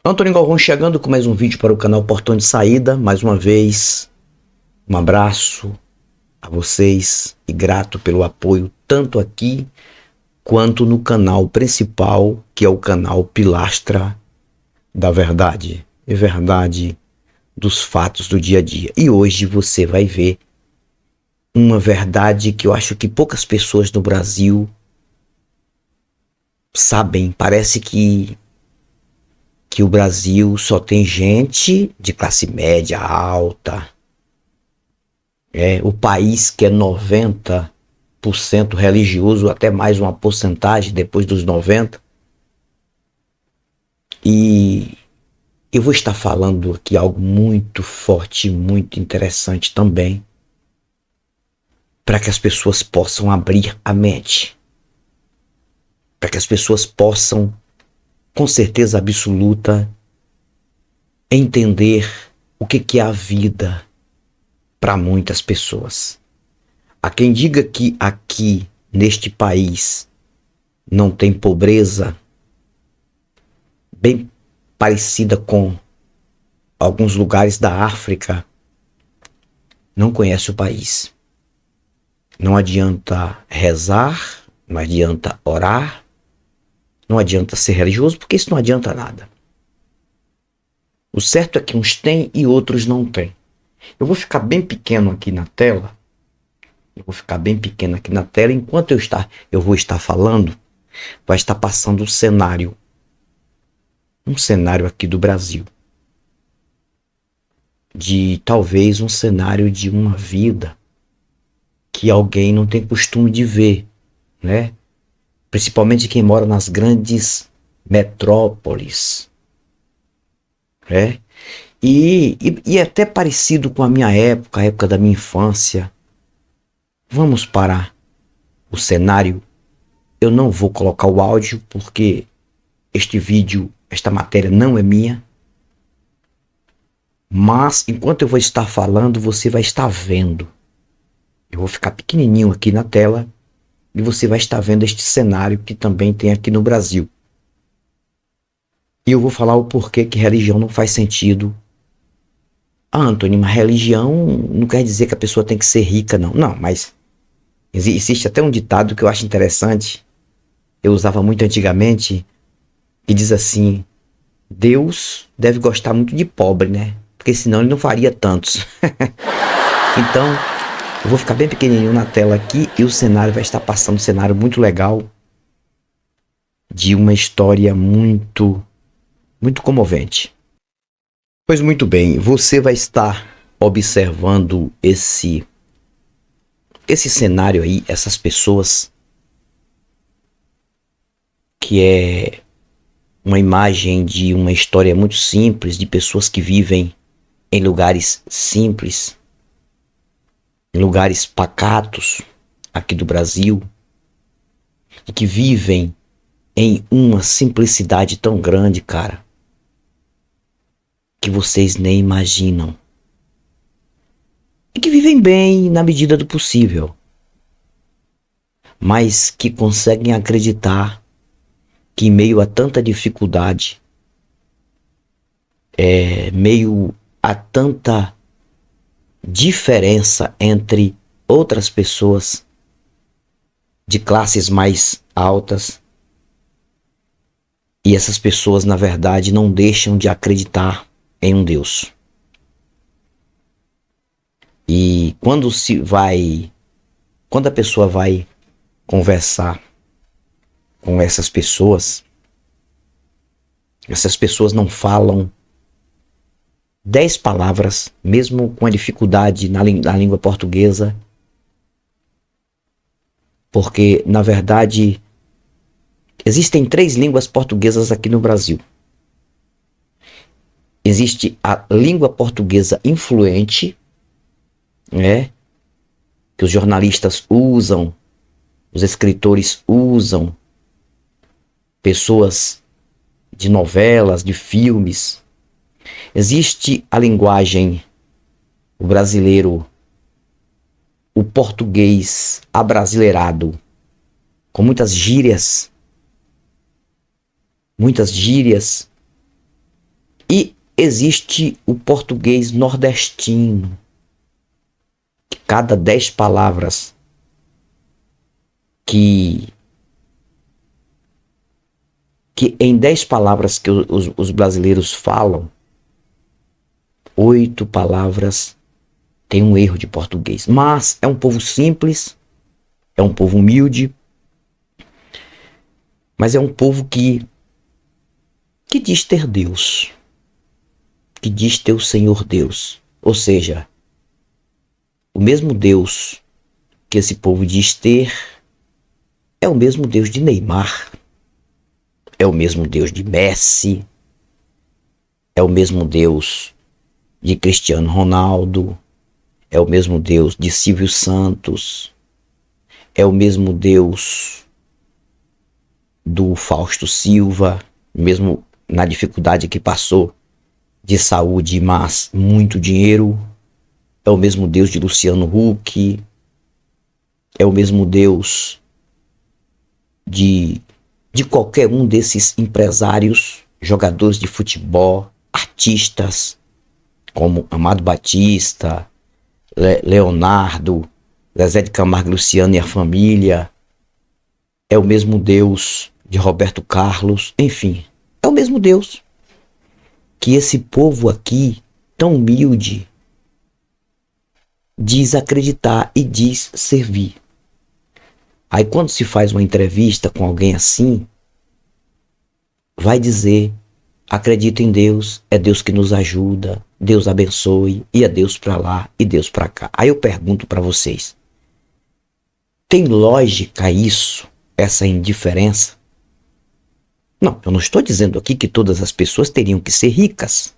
Antônio Galvão chegando com mais um vídeo para o canal Portão de Saída. Mais uma vez, um abraço a vocês e grato pelo apoio tanto aqui quanto no canal principal, que é o canal Pilastra da Verdade e Verdade dos fatos do dia a dia. E hoje você vai ver uma verdade que eu acho que poucas pessoas no Brasil sabem. Parece que o Brasil só tem gente de classe média alta. É o país que é 90% religioso, até mais uma porcentagem depois dos 90%. E eu vou estar falando aqui algo muito forte, muito interessante também, para que as pessoas possam abrir a mente, para que as pessoas possam, com certeza absoluta, entender o que é a vida para muitas pessoas. Há quem diga que aqui neste país não tem pobreza, bem parecida com alguns lugares da África, não conhece o país. Não adianta rezar, não adianta orar, não adianta ser religioso, porque isso não adianta nada. O certo é que uns têm e outros não têm. Eu vou ficar bem pequeno aqui na tela. Enquanto eu vou estar falando, vai estar passando um cenário aqui do Brasil. De talvez um cenário de uma vida que alguém não tem costume de ver, né? Principalmente quem mora nas grandes metrópoles, né? E é até parecido com a minha época, a época da minha infância. Vamos para o cenário. Eu não vou colocar o áudio porque esta matéria não é minha. Mas enquanto eu vou estar falando, você vai estar vendo. Eu vou ficar pequenininho aqui na tela e você vai estar vendo este cenário que também tem aqui no Brasil. E eu vou falar o porquê que religião não faz sentido. Ah, Antônio, mas religião não quer dizer que a pessoa tem que ser rica, não. Não, mas existe até um ditado que eu acho interessante. Eu usava muito antigamente, que diz assim: Deus deve gostar muito de pobre, né? Porque senão ele não faria tantos. Então, eu vou ficar bem pequenininho na tela aqui e o cenário vai estar passando um cenário muito legal de uma história muito comovente. Pois muito bem, você vai estar observando esse cenário aí, essas pessoas, que é uma imagem de uma história muito simples, de pessoas que vivem em lugares simples, em lugares pacatos aqui do Brasil, e que vivem em uma simplicidade tão grande, cara, que vocês nem imaginam. E que vivem bem na medida do possível, mas que conseguem acreditar que em meio a tanta dificuldade, meio a tanta diferença entre outras pessoas de classes mais altas, e essas pessoas na verdade não deixam de acreditar em um Deus. E quando a pessoa vai conversar com essas pessoas não falam 10 palavras, mesmo com a dificuldade na língua portuguesa, porque, na verdade, existem 3 línguas portuguesas aqui no Brasil. Existe a língua portuguesa influente, né, que os jornalistas usam, os escritores usam, pessoas de novelas, de filmes. Existe a linguagem O brasileiro, o português abrasileirado, com muitas gírias, e existe o português nordestino, que cada 10 palavras que em 10 palavras que os brasileiros falam, 8 palavras tem um erro de português. Mas é um povo simples, é um povo humilde, mas é um povo que diz ter Deus, que diz ter o Senhor Deus. Ou seja, o mesmo Deus que esse povo diz ter é o mesmo Deus de Neymar, é o mesmo Deus de Messi, é o mesmo Deus de Cristiano Ronaldo, é o mesmo Deus de Silvio Santos, é o mesmo Deus do Fausto Silva, mesmo na dificuldade que passou de saúde, mas muito dinheiro. É o mesmo Deus de Luciano Huck, é o mesmo Deus de qualquer um desses empresários, jogadores de futebol, artistas, como Amado Batista, Leonardo, Zezé de Camargo e Luciano e a família. É o mesmo Deus de Roberto Carlos, enfim, é o mesmo Deus que esse povo aqui, tão humilde, diz acreditar e diz servir. Aí quando se faz uma entrevista com alguém assim, vai dizer, acredito em Deus, é Deus que nos ajuda, Deus abençoe, e é Deus para lá e Deus para cá. Aí eu pergunto para vocês, tem lógica isso, essa indiferença? Não, eu não estou dizendo aqui que todas as pessoas teriam que ser ricas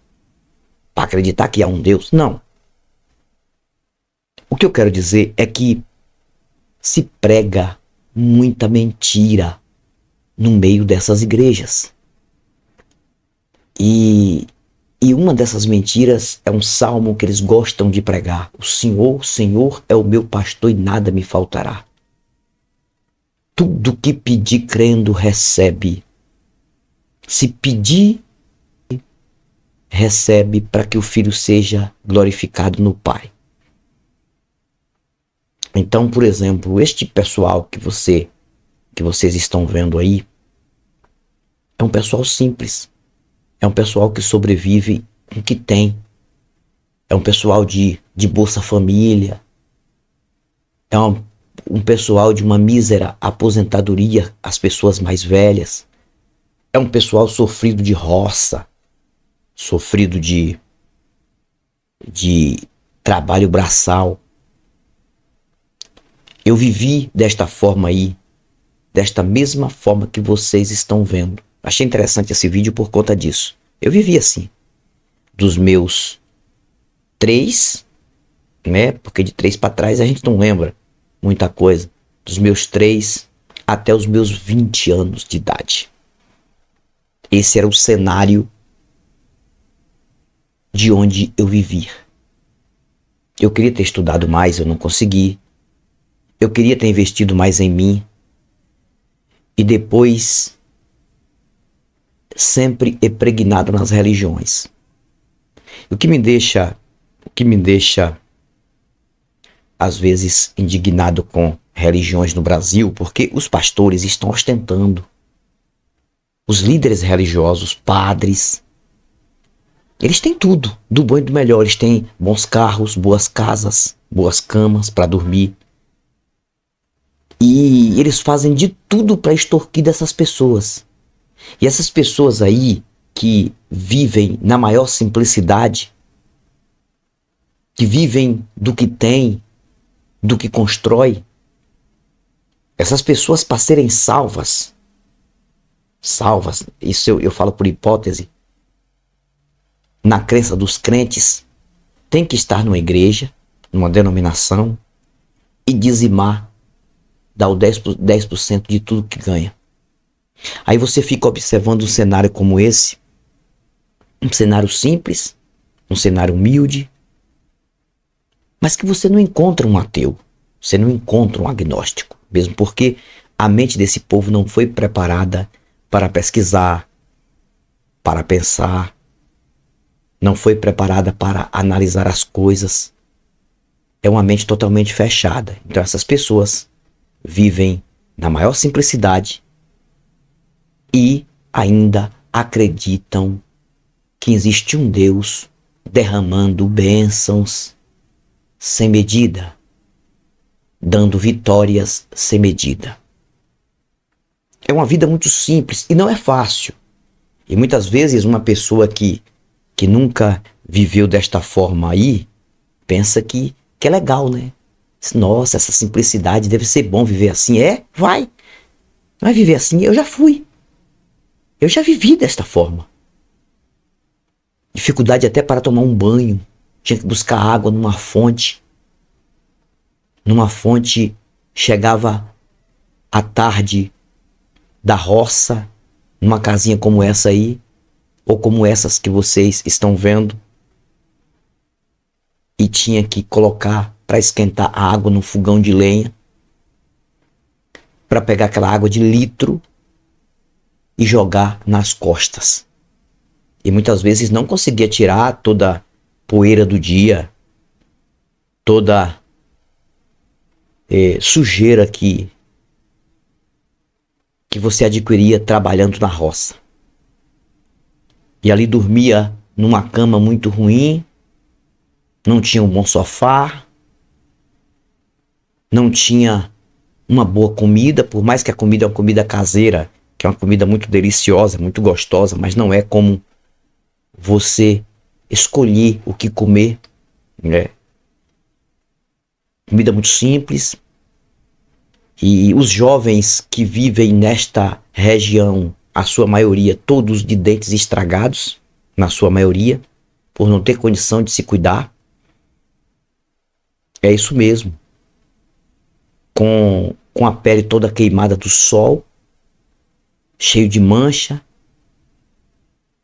para acreditar que há um Deus, não. O que eu quero dizer é que se prega muita mentira no meio dessas igrejas. E uma dessas mentiras é um salmo que eles gostam de pregar. O Senhor é o meu pastor e nada me faltará. Tudo que pedir crendo recebe. Se pedir, recebe para que o Filho seja glorificado no Pai. Então, por exemplo, este pessoal que vocês estão vendo aí é um pessoal simples. É um pessoal que sobrevive com o que tem. É um pessoal de Bolsa Família. É um pessoal de uma mísera aposentadoria, as pessoas mais velhas. É um pessoal sofrido de roça, sofrido de trabalho braçal. Eu vivi desta forma aí, desta mesma forma que vocês estão vendo. Achei interessante esse vídeo por conta disso. Eu vivi assim, dos meus 3, né? Porque de 3 para trás a gente não lembra muita coisa. Dos meus 3 até os meus 20 anos de idade. Esse era o cenário de onde eu vivia. Eu queria ter estudado mais, eu não consegui. Eu queria ter investido mais em mim. E depois, sempre impregnado nas religiões. O que me deixa, às vezes, indignado com religiões no Brasil, porque os pastores estão ostentando. Os líderes religiosos, padres, eles têm tudo, do bom e do melhor. Eles têm bons carros, boas casas, boas camas para dormir. E eles fazem de tudo para extorquir dessas pessoas. E essas pessoas aí que vivem na maior simplicidade, que vivem do que tem, do que constrói, essas pessoas para serem salvas, isso eu falo por hipótese, na crença dos crentes, tem que estar numa igreja, numa denominação, e dizimar, dar o 10% de tudo que ganha. Aí você fica observando um cenário como esse, um cenário simples, um cenário humilde, mas que você não encontra um ateu, você não encontra um agnóstico, mesmo porque a mente desse povo não foi preparada para pesquisar, para pensar, não foi preparada para analisar as coisas. É uma mente totalmente fechada. Então essas pessoas vivem na maior simplicidade e ainda acreditam que existe um Deus derramando bênçãos sem medida, dando vitórias sem medida. É uma vida muito simples e não é fácil. E muitas vezes uma pessoa que nunca viveu desta forma aí, pensa que é legal, né? Nossa, essa simplicidade, deve ser bom viver assim. Vai viver assim. Eu já fui. Eu já vivi desta forma. Dificuldade até para tomar um banho. Tinha que buscar água numa fonte. Numa fonte, chegava à tarde da roça, numa casinha como essa aí, ou como essas que vocês estão vendo, e tinha que colocar para esquentar a água no fogão de lenha, para pegar aquela água de litro e jogar nas costas. E muitas vezes não conseguia tirar toda a poeira do dia, toda sujeira que você adquiria trabalhando na roça. E ali dormia numa cama muito ruim, não tinha um bom sofá, não tinha uma boa comida, por mais que a comida é uma comida caseira, que é uma comida muito deliciosa, muito gostosa, mas não é como você escolher o que comer, né? Comida muito simples. E os jovens que vivem nesta região, a sua maioria, todos de dentes estragados, na sua maioria, por não ter condição de se cuidar. É isso mesmo. Com a pele toda queimada do sol, cheio de mancha.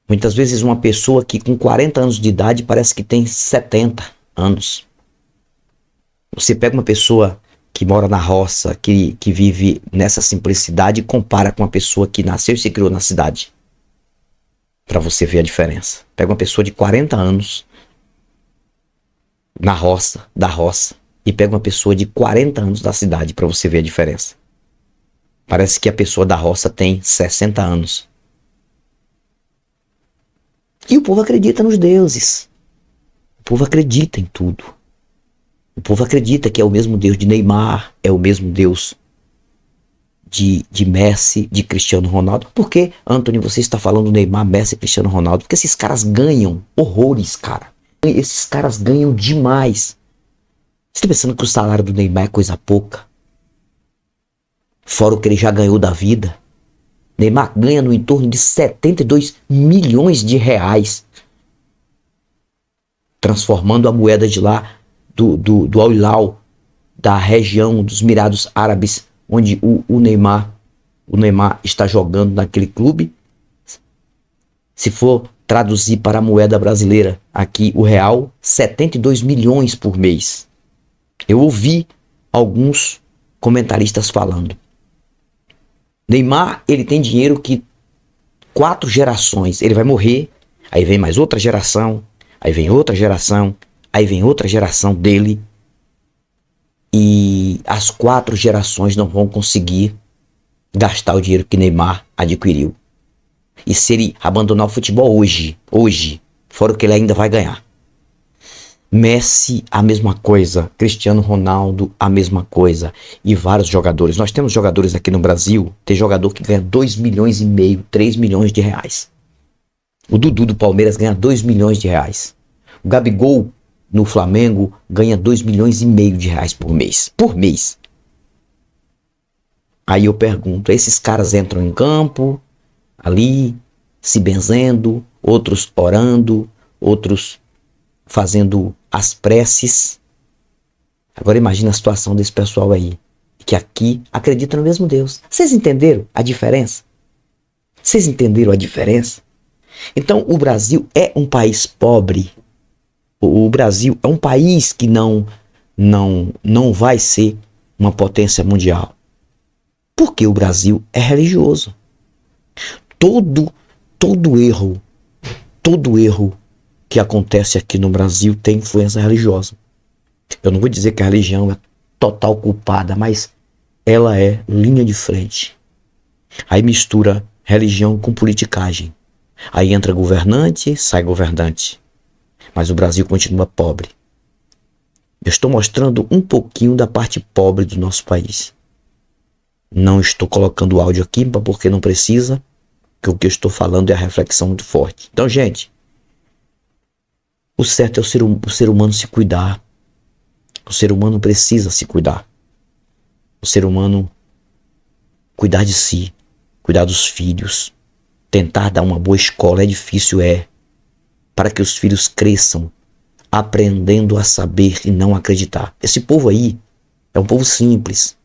Muitas vezes uma pessoa que com 40 anos de idade parece que tem 70 anos. Você pega uma pessoa que mora na roça, que vive nessa simplicidade e compara com uma pessoa que nasceu e se criou na cidade. Para você ver a diferença. Pega uma pessoa de 40 anos na roça, da roça, e pega uma pessoa de 40 anos da cidade para você ver a diferença. Parece que a pessoa da roça tem 60 anos. E o povo acredita nos deuses. O povo acredita em tudo. O povo acredita que é o mesmo Deus de Neymar, é o mesmo Deus de Messi, de Cristiano Ronaldo. Por que, Anthony, você está falando Neymar, Messi e Cristiano Ronaldo? Porque esses caras ganham horrores, cara. Esses caras ganham demais. Você está pensando que o salário do Neymar é coisa pouca? Fora o que ele já ganhou da vida. Neymar ganha no entorno de 72 milhões de reais. Transformando a moeda de lá do Al Hilal, da região dos Emirados Árabes, onde o Neymar está jogando naquele clube. Se for traduzir para a moeda brasileira, aqui o real, 72 milhões por mês. Eu ouvi alguns comentaristas falando. Neymar, ele tem dinheiro que 4 gerações, ele vai morrer, aí vem mais outra geração, aí vem outra geração, aí vem outra geração dele, e as 4 gerações não vão conseguir gastar o dinheiro que Neymar adquiriu. E se ele abandonar o futebol hoje, fora o que ele ainda vai ganhar. Messi, a mesma coisa. Cristiano Ronaldo, a mesma coisa. E vários jogadores. Nós temos jogadores aqui no Brasil, tem jogador que ganha 2 milhões e meio, 3 milhões de reais. O Dudu do Palmeiras ganha 2 milhões de reais. O Gabigol no Flamengo ganha 2 milhões e meio de reais por mês. Por mês. Aí eu pergunto, esses caras entram em campo, ali, se benzendo, outros orando, outros fazendo as preces. Agora imagina a situação desse pessoal aí, que aqui acredita no mesmo Deus. Vocês entenderam a diferença? Vocês entenderam a diferença? Então o Brasil é um país pobre. O Brasil é um país que não não vai ser uma potência mundial. Porque o Brasil é religioso. Todo erro que acontece aqui no Brasil tem influência religiosa. Eu não vou dizer que a religião é total culpada, mas ela é linha de frente. Aí mistura religião com politicagem. Aí entra governante, sai governante. Mas o Brasil continua pobre. Eu estou mostrando um pouquinho da parte pobre do nosso país. Não estou colocando o áudio aqui porque não precisa, que o que eu estou falando é a reflexão muito forte. Então, gente, o certo é o ser humano se cuidar. O ser humano precisa se cuidar. O ser humano cuidar de si, cuidar dos filhos, tentar dar uma boa escola é difícil, para que os filhos cresçam aprendendo a saber e não acreditar. Esse povo aí é um povo simples,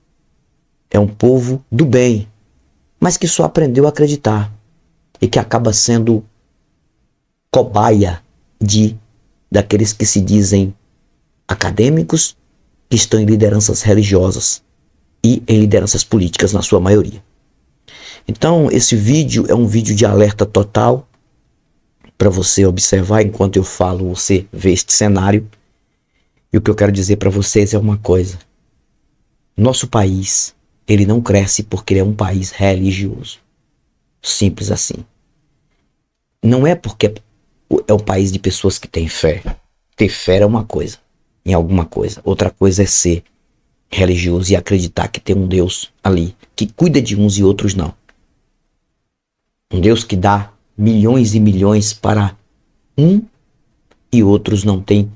é um povo do bem, mas que só aprendeu a acreditar e que acaba sendo cobaia daqueles que se dizem acadêmicos, que estão em lideranças religiosas e em lideranças políticas na sua maioria. Então, esse vídeo é um vídeo de alerta total para você observar. Enquanto eu falo, você vê este cenário. E o que eu quero dizer para vocês é uma coisa. Nosso país, ele não cresce porque ele é um país religioso. Simples assim. Não é porque é um país de pessoas que têm fé. Ter fé é uma coisa, em alguma coisa. Outra coisa é ser religioso e acreditar que tem um Deus ali, que cuida de uns e outros não. Um Deus que dá milhões e milhões para um e outros não têm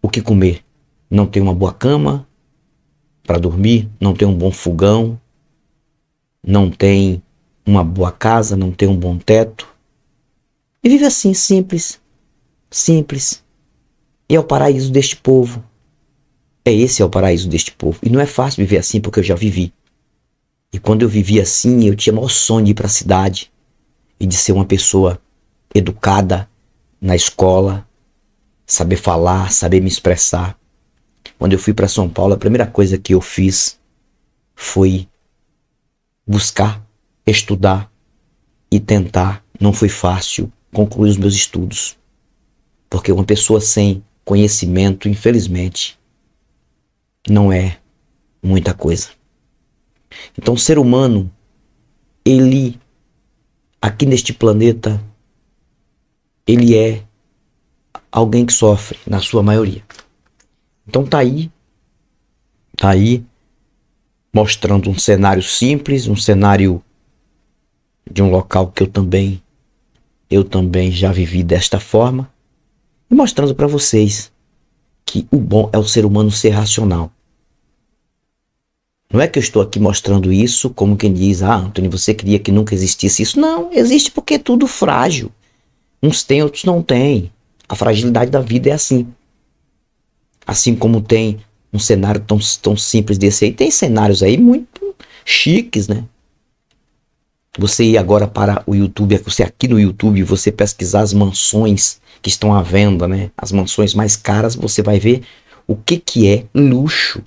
o que comer. Não tem uma boa cama para dormir, não tem um bom fogão, não tem uma boa casa, não tem um bom teto. E vive assim, simples. E é o paraíso deste povo. Esse é o paraíso deste povo. E não é fácil viver assim, porque eu já vivi. E quando eu vivia assim, eu tinha o maior sonho de ir para a cidade e de ser uma pessoa educada na escola, saber falar, saber me expressar. Quando eu fui para São Paulo, a primeira coisa que eu fiz foi buscar, estudar e tentar. Não foi fácil concluir os meus estudos, porque uma pessoa sem conhecimento, infelizmente, não é muita coisa. Então, o ser humano, ele, aqui neste planeta, ele é alguém que sofre, na sua maioria. Então tá aí, mostrando um cenário simples, um cenário de um local que eu também já vivi desta forma, e mostrando para vocês que o bom é o ser humano ser racional. Não é que eu estou aqui mostrando isso como quem diz, Antônio, você queria que nunca existisse isso. Não, existe porque é tudo frágil. Uns têm, outros não têm. A fragilidade da vida é assim. Assim como tem um cenário tão simples desse aí, tem cenários aí muito chiques, né? Você ir agora para o YouTube, você aqui no YouTube, você pesquisar as mansões que estão à venda, né? As mansões mais caras, você vai ver o que é luxo.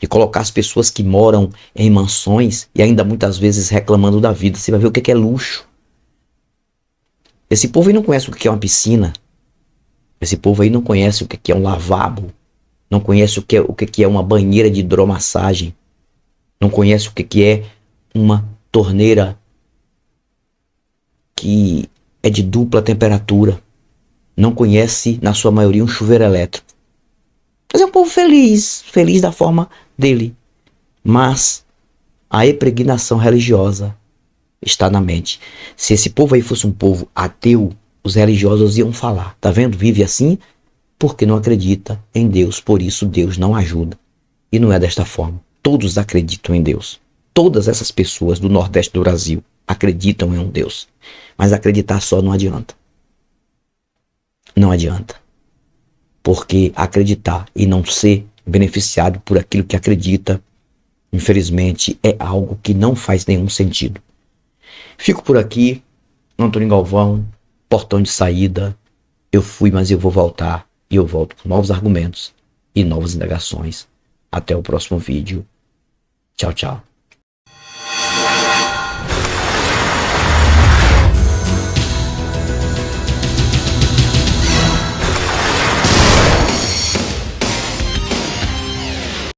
E colocar as pessoas que moram em mansões e ainda muitas vezes reclamando da vida, você vai ver o que é luxo. Esse povo aí não conhece o que é uma piscina. Esse povo aí não conhece o que é um lavabo. Não conhece o que é uma banheira de hidromassagem. Não conhece o que é uma torneira que é de dupla temperatura. Não conhece, na sua maioria, um chuveiro elétrico. Mas é um povo feliz da forma dele. Mas a impregnação religiosa está na mente. Se esse povo aí fosse um povo ateu, os religiosos iam falar, tá vendo? Vive assim porque não acredita em Deus, por isso Deus não ajuda. E não é desta forma. Todos acreditam em Deus. Todas essas pessoas do Nordeste do Brasil acreditam em um Deus. Mas acreditar só não adianta. Não adianta. Porque acreditar e não ser beneficiado por aquilo que acredita, infelizmente, é algo que não faz nenhum sentido. Fico por aqui, Antônio Galvão, portão de saída. Eu fui, mas eu vou voltar. E eu volto com novos argumentos e novas indagações. Até o próximo vídeo. Tchau, tchau.